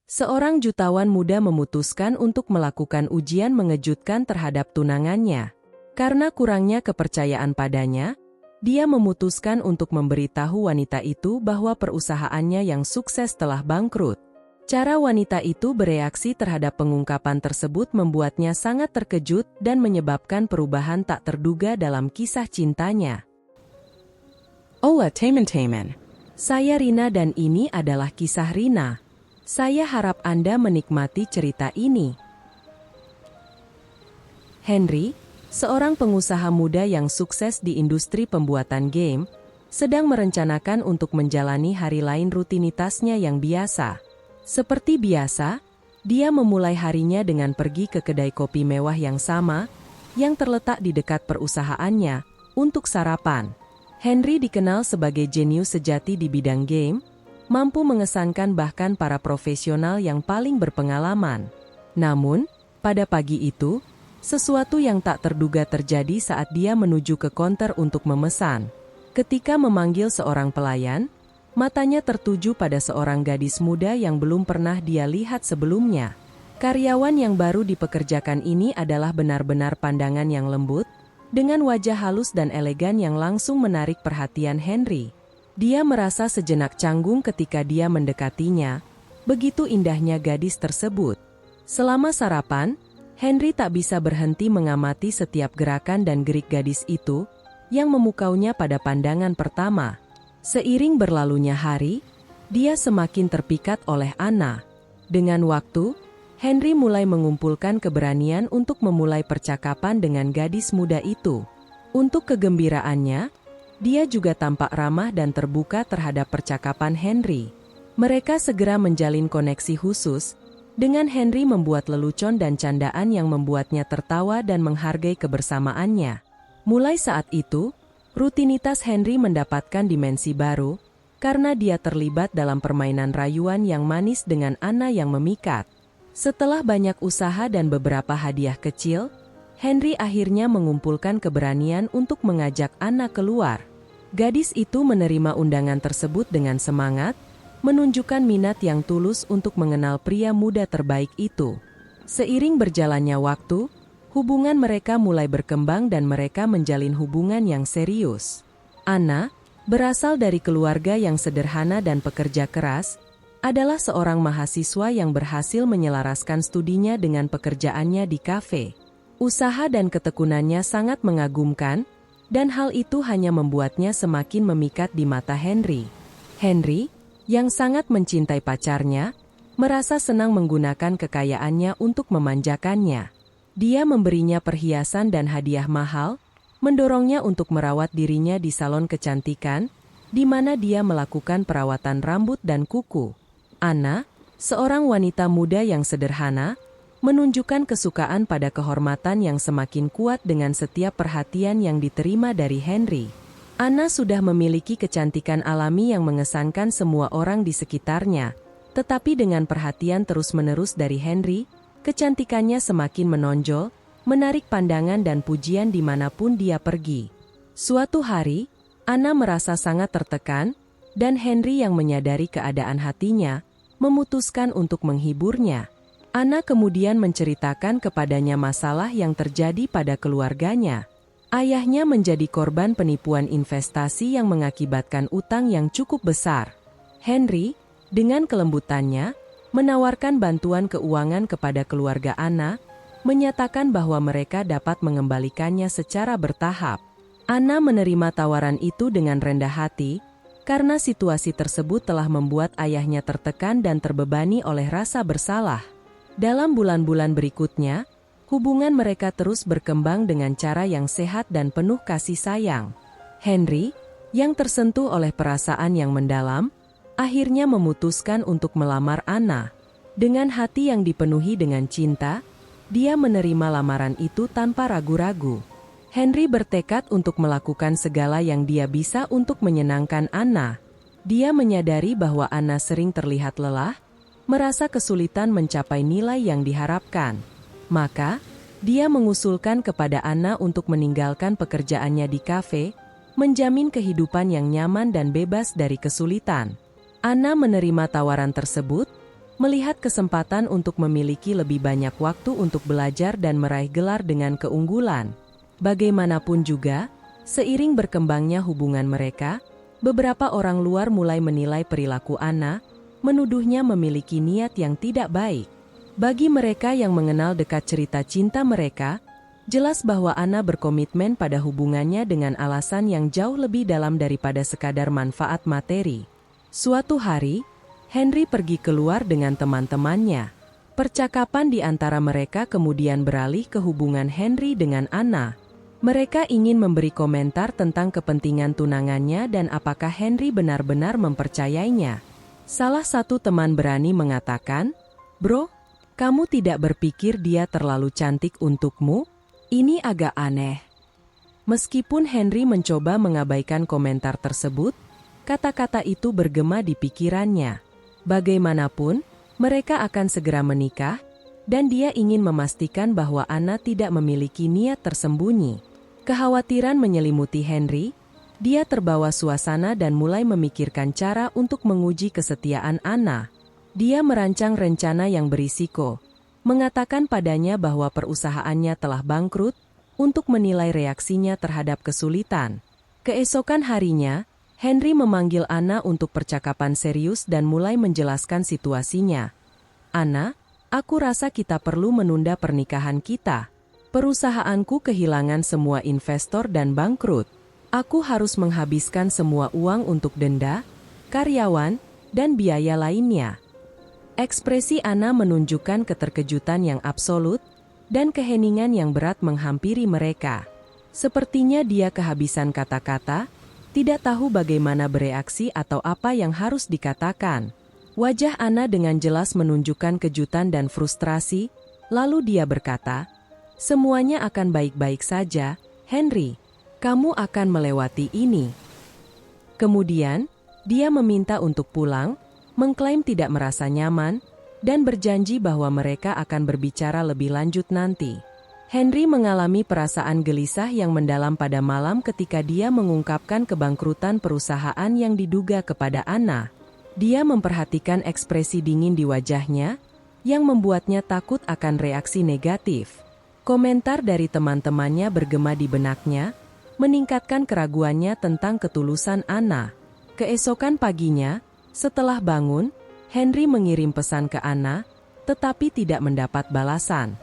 Seorang jutawan muda memutuskan untuk melakukan ujian mengejutkan terhadap tunangannya. Karena kurangnya kepercayaan padanya, dia memutuskan untuk memberitahu wanita itu bahwa perusahaannya yang sukses telah bangkrut. Cara wanita itu bereaksi terhadap pengungkapan tersebut membuatnya sangat terkejut dan menyebabkan perubahan tak terduga dalam kisah cintanya. Hola teman-teman, saya Rina dan ini adalah kisah Rina. Saya harap Anda menikmati cerita ini. Henry, seorang pengusaha muda yang sukses di industri pembuatan game, sedang merencanakan untuk menjalani hari lain rutinitasnya yang biasa. Seperti biasa, dia memulai harinya dengan pergi ke kedai kopi mewah yang sama, yang terletak di dekat perusahaannya, untuk sarapan. Henry dikenal sebagai jenius sejati di bidang game, mampu mengesankan bahkan para profesional yang paling berpengalaman. Namun, pada pagi itu, sesuatu yang tak terduga terjadi saat dia menuju ke konter untuk memesan. Ketika memanggil seorang pelayan, matanya tertuju pada seorang gadis muda yang belum pernah dia lihat sebelumnya. Karyawan yang baru dipekerjakan ini adalah benar-benar pandangan yang lembut, dengan wajah halus dan elegan yang langsung menarik perhatian Henry. Dia merasa sejenak canggung ketika dia mendekatinya, begitu indahnya gadis tersebut. Selama sarapan, Henry tak bisa berhenti mengamati setiap gerakan dan gerik gadis itu, yang memukaunya pada pandangan pertama. Seiring berlalunya hari, dia semakin terpikat oleh Anna. Dengan waktu, Henry mulai mengumpulkan keberanian untuk memulai percakapan dengan gadis muda itu. Untuk kegembiraannya, dia juga tampak ramah dan terbuka terhadap percakapan Henry. Mereka segera menjalin koneksi khusus, dengan Henry membuat lelucon dan candaan yang membuatnya tertawa dan menghargai kebersamaannya. Mulai saat itu, rutinitas Henry mendapatkan dimensi baru, karena dia terlibat dalam permainan rayuan yang manis dengan Anna yang memikat. Setelah banyak usaha dan beberapa hadiah kecil, Henry akhirnya mengumpulkan keberanian untuk mengajak Anna keluar. Gadis itu menerima undangan tersebut dengan semangat, menunjukkan minat yang tulus untuk mengenal pria muda terbaik itu. Seiring berjalannya waktu, hubungan mereka mulai berkembang dan mereka menjalin hubungan yang serius. Anna, berasal dari keluarga yang sederhana dan pekerja keras, adalah seorang mahasiswa yang berhasil menyelaraskan studinya dengan pekerjaannya di kafe. Usaha dan ketekunannya sangat mengagumkan, dan hal itu hanya membuatnya semakin memikat di mata Henry. Henry, yang sangat mencintai pacarnya, merasa senang menggunakan kekayaannya untuk memanjakannya. Dia memberinya perhiasan dan hadiah mahal, mendorongnya untuk merawat dirinya di salon kecantikan, di mana dia melakukan perawatan rambut dan kuku. Anna, seorang wanita muda yang sederhana, menunjukkan kesukaan pada kehormatan yang semakin kuat dengan setiap perhatian yang diterima dari Henry. Anna sudah memiliki kecantikan alami yang mengesankan semua orang di sekitarnya, tetapi dengan perhatian terus-menerus dari Henry, kecantikannya semakin menonjol, menarik pandangan dan pujian dimanapun dia pergi. Suatu hari, Anna merasa sangat tertekan, dan Henry yang menyadari keadaan hatinya, memutuskan untuk menghiburnya. Anna kemudian menceritakan kepadanya masalah yang terjadi pada keluarganya. Ayahnya menjadi korban penipuan investasi yang mengakibatkan utang yang cukup besar. Henry, dengan kelembutannya, menawarkan bantuan keuangan kepada keluarga Anna, menyatakan bahwa mereka dapat mengembalikannya secara bertahap. Anna menerima tawaran itu dengan rendah hati, karena situasi tersebut telah membuat ayahnya tertekan dan terbebani oleh rasa bersalah. Dalam bulan-bulan berikutnya, hubungan mereka terus berkembang dengan cara yang sehat dan penuh kasih sayang. Henry, yang tersentuh oleh perasaan yang mendalam, akhirnya memutuskan untuk melamar Anna. Dengan hati yang dipenuhi dengan cinta, dia menerima lamaran itu tanpa ragu-ragu. Henry bertekad untuk melakukan segala yang dia bisa untuk menyenangkan Anna. Dia menyadari bahwa Anna sering terlihat lelah, merasa kesulitan mencapai nilai yang diharapkan. Maka, dia mengusulkan kepada Anna untuk meninggalkan pekerjaannya di kafe, menjamin kehidupan yang nyaman dan bebas dari kesulitan. Anna menerima tawaran tersebut, melihat kesempatan untuk memiliki lebih banyak waktu untuk belajar dan meraih gelar dengan keunggulan. Bagaimanapun juga, seiring berkembangnya hubungan mereka, beberapa orang luar mulai menilai perilaku Anna, menuduhnya memiliki niat yang tidak baik. Bagi mereka yang mengenal dekat cerita cinta mereka, jelas bahwa Anna berkomitmen pada hubungannya dengan alasan yang jauh lebih dalam daripada sekadar manfaat materi. Suatu hari, Henry pergi keluar dengan teman-temannya. Percakapan di antara mereka kemudian beralih ke hubungan Henry dengan Anna. Mereka ingin memberi komentar tentang kepentingan tunangannya dan apakah Henry benar-benar mempercayainya. Salah satu teman berani mengatakan, "Bro, kamu tidak berpikir dia terlalu cantik untukmu? Ini agak aneh." Meskipun Henry mencoba mengabaikan komentar tersebut, kata-kata itu bergema di pikirannya. Bagaimanapun, mereka akan segera menikah, dan dia ingin memastikan bahwa Anna tidak memiliki niat tersembunyi. Kekhawatiran menyelimuti Henry, dia terbawa suasana dan mulai memikirkan cara untuk menguji kesetiaan Anna. Dia merancang rencana yang berisiko, mengatakan padanya bahwa perusahaannya telah bangkrut, untuk menilai reaksinya terhadap kesulitan. Keesokan harinya, Henry memanggil Anna untuk percakapan serius dan mulai menjelaskan situasinya. "Anna, aku rasa kita perlu menunda pernikahan kita. Perusahaanku kehilangan semua investor dan bangkrut. Aku harus menghabiskan semua uang untuk denda, karyawan, dan biaya lainnya." Ekspresi Anna menunjukkan keterkejutan yang absolut, dan keheningan yang berat menghampiri mereka. Sepertinya dia kehabisan kata-kata, tidak tahu bagaimana bereaksi atau apa yang harus dikatakan. Wajah Anna dengan jelas menunjukkan kejutan dan frustrasi, lalu dia berkata, "Semuanya akan baik-baik saja, Henry. Kamu akan melewati ini." Kemudian, dia meminta untuk pulang, mengklaim tidak merasa nyaman, dan berjanji bahwa mereka akan berbicara lebih lanjut nanti. Henry mengalami perasaan gelisah yang mendalam pada malam ketika dia mengungkapkan kebangkrutan perusahaan yang diduga kepada Anna. Dia memperhatikan ekspresi dingin di wajahnya, yang membuatnya takut akan reaksi negatif. Komentar dari teman-temannya bergema di benaknya, meningkatkan keraguannya tentang ketulusan Anna. Keesokan paginya, setelah bangun, Henry mengirim pesan ke Anna, tetapi tidak mendapat balasan.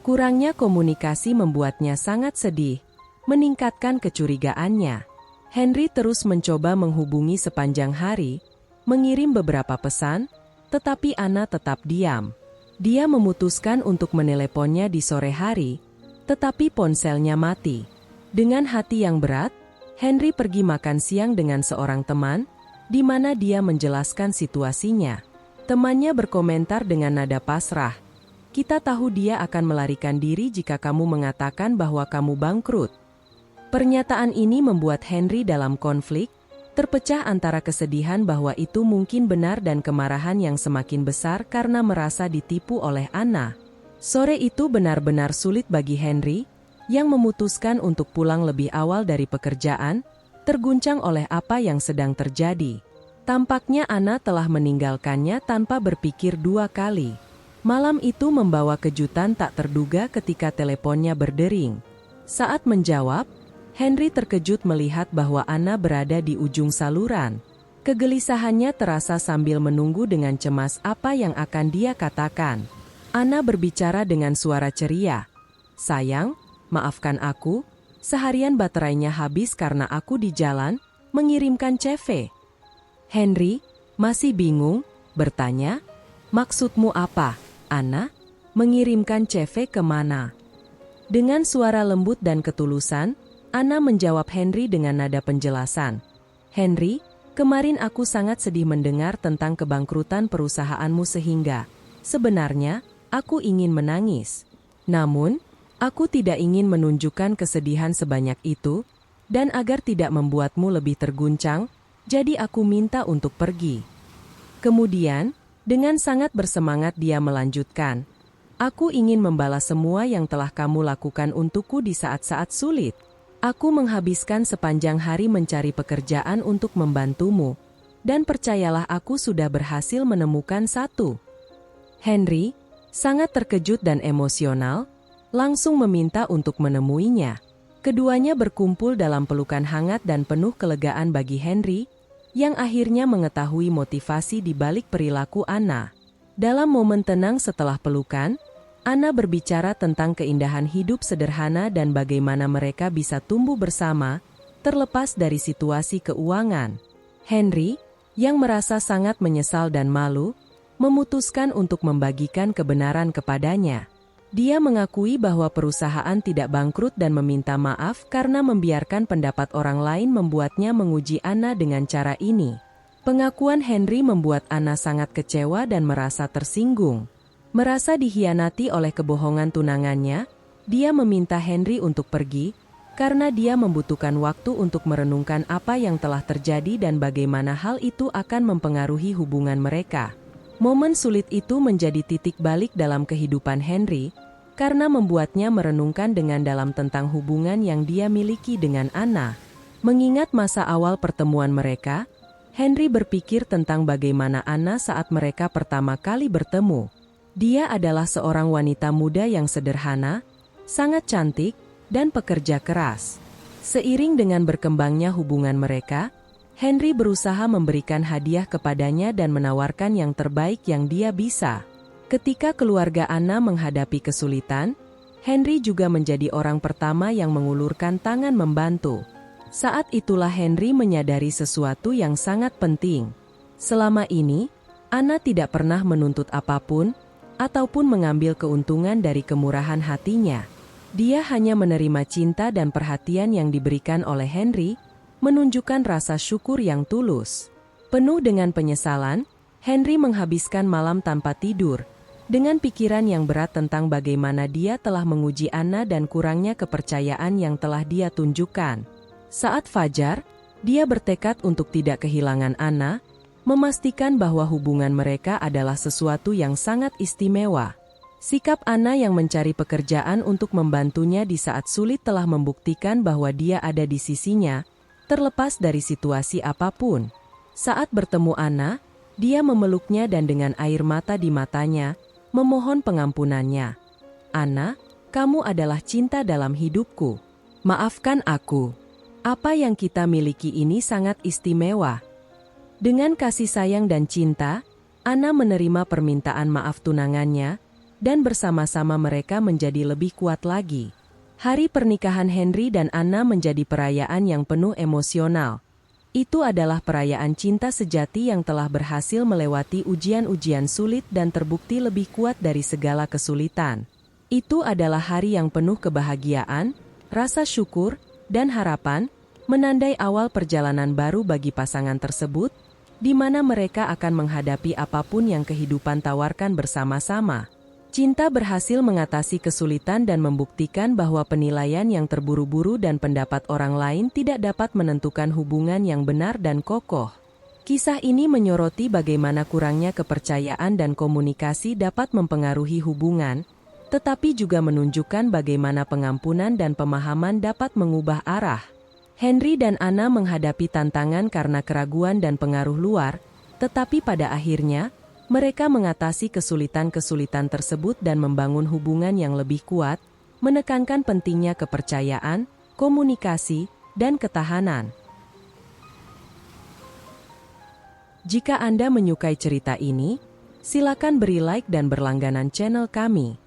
Kurangnya komunikasi membuatnya sangat sedih, meningkatkan kecurigaannya. Henry terus mencoba menghubungi sepanjang hari, mengirim beberapa pesan, tetapi Anna tetap diam. Dia memutuskan untuk meneleponnya di sore hari, tetapi ponselnya mati. Dengan hati yang berat, Henry pergi makan siang dengan seorang teman, di mana dia menjelaskan situasinya. Temannya berkomentar dengan nada pasrah, "Kita tahu dia akan melarikan diri jika kamu mengatakan bahwa kamu bangkrut." Pernyataan ini membuat Henry dalam konflik, terpecah antara kesedihan bahwa itu mungkin benar dan kemarahan yang semakin besar karena merasa ditipu oleh Anna. Sore itu benar-benar sulit bagi Henry, yang memutuskan untuk pulang lebih awal dari pekerjaan, terguncang oleh apa yang sedang terjadi. Tampaknya Anna telah meninggalkannya tanpa berpikir dua kali. Malam itu membawa kejutan tak terduga ketika teleponnya berdering. Saat menjawab, Henry terkejut melihat bahwa Anna berada di ujung saluran. Kegelisahannya terasa sambil menunggu dengan cemas apa yang akan dia katakan. Anna berbicara dengan suara ceria, "Sayang, maafkan aku, seharian baterainya habis karena aku di jalan, mengirimkan CV." Henry, masih bingung, bertanya, "Maksudmu apa, Anna? Mengirimkan CV kemana?" Dengan suara lembut dan ketulusan, Anna menjawab Henry dengan nada penjelasan. "Henry, kemarin aku sangat sedih mendengar tentang kebangkrutan perusahaanmu sehingga, sebenarnya, aku ingin menangis. Namun, aku tidak ingin menunjukkan kesedihan sebanyak itu, dan agar tidak membuatmu lebih terguncang, jadi aku minta untuk pergi." Kemudian, dengan sangat bersemangat dia melanjutkan, "Aku ingin membalas semua yang telah kamu lakukan untukku di saat-saat sulit. Aku menghabiskan sepanjang hari mencari pekerjaan untuk membantumu, dan percayalah aku sudah berhasil menemukan satu. Henry, sangat terkejut dan emosional, langsung meminta untuk menemuinya. Keduanya berkumpul dalam pelukan hangat dan penuh kelegaan bagi Henry, yang akhirnya mengetahui motivasi di balik perilaku Anna. Dalam momen tenang setelah pelukan, Anna berbicara tentang keindahan hidup sederhana dan bagaimana mereka bisa tumbuh bersama, terlepas dari situasi keuangan. Henry, yang merasa sangat menyesal dan malu, memutuskan untuk membagikan kebenaran kepadanya. Dia mengakui bahwa perusahaan tidak bangkrut dan meminta maaf karena membiarkan pendapat orang lain membuatnya menguji Anna dengan cara ini. Pengakuan Henry membuat Anna sangat kecewa dan merasa tersinggung. Merasa dikhianati oleh kebohongan tunangannya, dia meminta Henry untuk pergi, karena dia membutuhkan waktu untuk merenungkan apa yang telah terjadi dan bagaimana hal itu akan mempengaruhi hubungan mereka. Momen sulit itu menjadi titik balik dalam kehidupan Henry, karena membuatnya merenungkan dengan dalam tentang hubungan yang dia miliki dengan Anna. Mengingat masa awal pertemuan mereka, Henry berpikir tentang bagaimana Anna saat mereka pertama kali bertemu. Dia adalah seorang wanita muda yang sederhana, sangat cantik, dan pekerja keras. Seiring dengan berkembangnya hubungan mereka, Henry berusaha memberikan hadiah kepadanya dan menawarkan yang terbaik yang dia bisa. Ketika keluarga Anna menghadapi kesulitan, Henry juga menjadi orang pertama yang mengulurkan tangan membantu. Saat itulah Henry menyadari sesuatu yang sangat penting. Selama ini, Anna tidak pernah menuntut apapun, ataupun mengambil keuntungan dari kemurahan hatinya. Dia hanya menerima cinta dan perhatian yang diberikan oleh Henry, menunjukkan rasa syukur yang tulus. Penuh dengan penyesalan, Henry menghabiskan malam tanpa tidur, dengan pikiran yang berat tentang bagaimana dia telah menguji Anna dan kurangnya kepercayaan yang telah dia tunjukkan. Saat fajar, dia bertekad untuk tidak kehilangan Anna, memastikan bahwa hubungan mereka adalah sesuatu yang sangat istimewa. Sikap Anna yang mencari pekerjaan untuk membantunya di saat sulit telah membuktikan bahwa dia ada di sisinya, terlepas dari situasi apapun. Saat bertemu Anna, dia memeluknya dan dengan air mata di matanya, memohon pengampunannya. "Anna, kamu adalah cinta dalam hidupku. Maafkan aku. Apa yang kita miliki ini sangat istimewa." Dengan kasih sayang dan cinta, Anna menerima permintaan maaf tunangannya, dan bersama-sama mereka menjadi lebih kuat lagi. Hari pernikahan Henry dan Anna menjadi perayaan yang penuh emosional. Itu adalah perayaan cinta sejati yang telah berhasil melewati ujian-ujian sulit dan terbukti lebih kuat dari segala kesulitan. Itu adalah hari yang penuh kebahagiaan, rasa syukur, dan harapan, menandai awal perjalanan baru bagi pasangan tersebut, di mana mereka akan menghadapi apapun yang kehidupan tawarkan bersama-sama. Cinta berhasil mengatasi kesulitan dan membuktikan bahwa penilaian yang terburu-buru dan pendapat orang lain tidak dapat menentukan hubungan yang benar dan kokoh. Kisah ini menyoroti bagaimana kurangnya kepercayaan dan komunikasi dapat mempengaruhi hubungan, tetapi juga menunjukkan bagaimana pengampunan dan pemahaman dapat mengubah arah. Henry dan Anna menghadapi tantangan karena keraguan dan pengaruh luar, tetapi pada akhirnya, mereka mengatasi kesulitan-kesulitan tersebut dan membangun hubungan yang lebih kuat, menekankan pentingnya kepercayaan, komunikasi, dan ketahanan. Jika Anda menyukai cerita ini, silakan beri like dan berlangganan channel kami.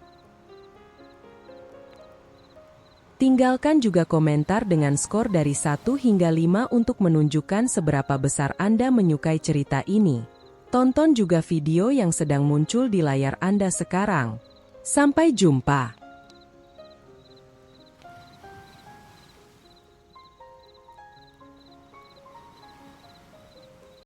Tinggalkan juga komentar dengan skor dari 1 hingga 5 untuk menunjukkan seberapa besar Anda menyukai cerita ini. Tonton juga video yang sedang muncul di layar Anda sekarang. Sampai jumpa.